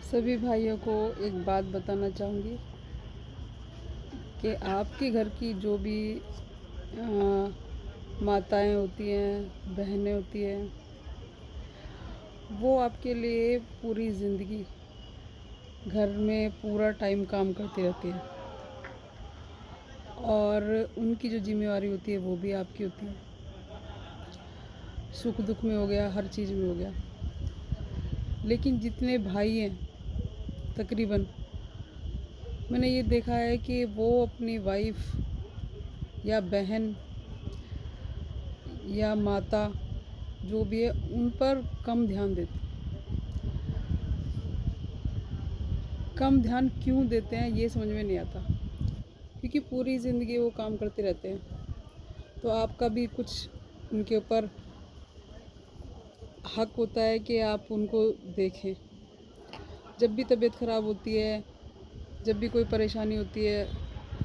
सभी भाइयों को एक बात बताना चाहूँगी कि आपके घर की जो भी माताएं होती हैं, बहनें होती हैं, वो आपके लिए पूरी ज़िंदगी घर में पूरा टाइम काम करती रहती है और उनकी जो जिम्मेवारी होती है वो भी आपकी होती है। सुख दुख में हो गया, हर चीज़ में हो गया। लेकिन जितने भाई हैं तकरीबन, मैंने ये देखा है कि वो अपनी वाइफ या बहन या माता जो भी है उन पर कम ध्यान देते। कम ध्यान क्यों देते हैं ये समझ में नहीं आता, क्योंकि पूरी ज़िंदगी वो काम करते रहते हैं। तो आपका भी कुछ उनके ऊपर हक होता है कि आप उनको देखें। जब भी तबीयत ख़राब होती है, जब भी कोई परेशानी होती है,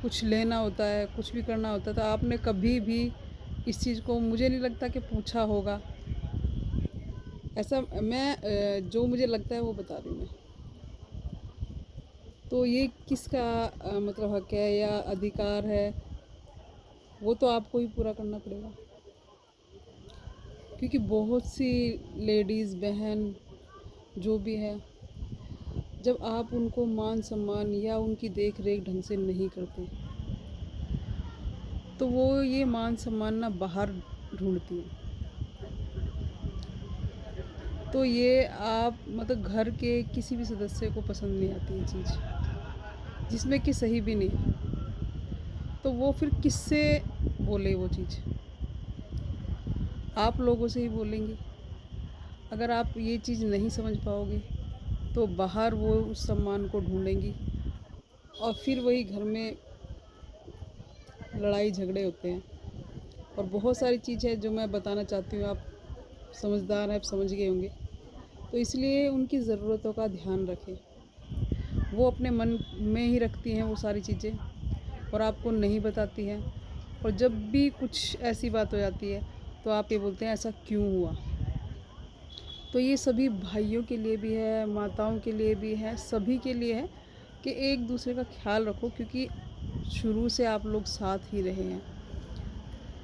कुछ लेना होता है, कुछ भी करना होता है, तो आपने कभी भी इस चीज़ को, मुझे नहीं लगता कि पूछा होगा। ऐसा मैं जो मुझे लगता है वो बता रही हूँ मैं। तो ये किसका मतलब हक है या अधिकार है, वो तो आपको ही पूरा करना पड़ेगा। क्योंकि बहुत सी लेडीज़ बहन जो भी है, जब आप उनको मान सम्मान या उनकी देख रेख ढंग से नहीं करते, तो वो ये मान सम्मान ना बाहर ढूंढती है। तो ये आप मतलब घर के किसी भी सदस्य को पसंद नहीं आती ये चीज़, जिसमें कि सही भी नहीं है। तो वो फिर किससे बोले वो चीज़? आप लोगों से ही बोलेंगे। अगर आप ये चीज़ नहीं समझ पाओगे तो बाहर वो उस सम्मान को ढूंढेंगी और फिर वही घर में लड़ाई झगड़े होते हैं। और बहुत सारी चीज़ है जो मैं बताना चाहती हूँ, आप समझदार हैं, आप समझ गए होंगे। तो इसलिए उनकी ज़रूरतों का ध्यान रखें। वो अपने मन में ही रखती हैं वो सारी चीज़ें और आपको नहीं बताती हैं। और जब भी कुछ ऐसी बात हो जाती है तो आप ये बोलते हैं ऐसा क्यों हुआ। तो ये सभी भाइयों के लिए भी है, माताओं के लिए भी है, सभी के लिए है कि एक दूसरे का ख्याल रखो, क्योंकि शुरू से आप लोग साथ ही रहे हैं।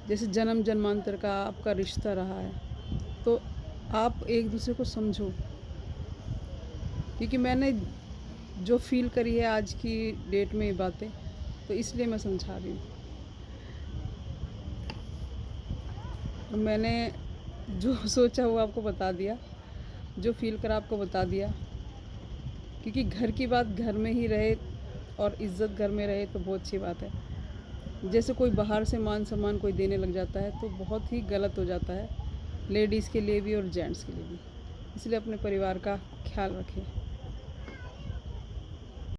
जैसे जन्म जन्मांतर का आपका रिश्ता रहा है, तो आप एक दूसरे को समझो। क्योंकि मैंने जो फील करी है आज की डेट में ये बातें, तो इसलिए मैं समझा रही हूँ। और मैंने जो सोचा वो आपको बता दिया, जो फील करा आपको बता दिया। क्योंकि घर की बात घर में ही रहे और इज़्ज़त घर में रहे तो बहुत अच्छी बात है। जैसे कोई बाहर से मान सम्मान कोई देने लग जाता है तो बहुत ही गलत हो जाता है, लेडीज़ के लिए भी और जेंट्स के लिए भी। इसलिए अपने परिवार का ख्याल रखें।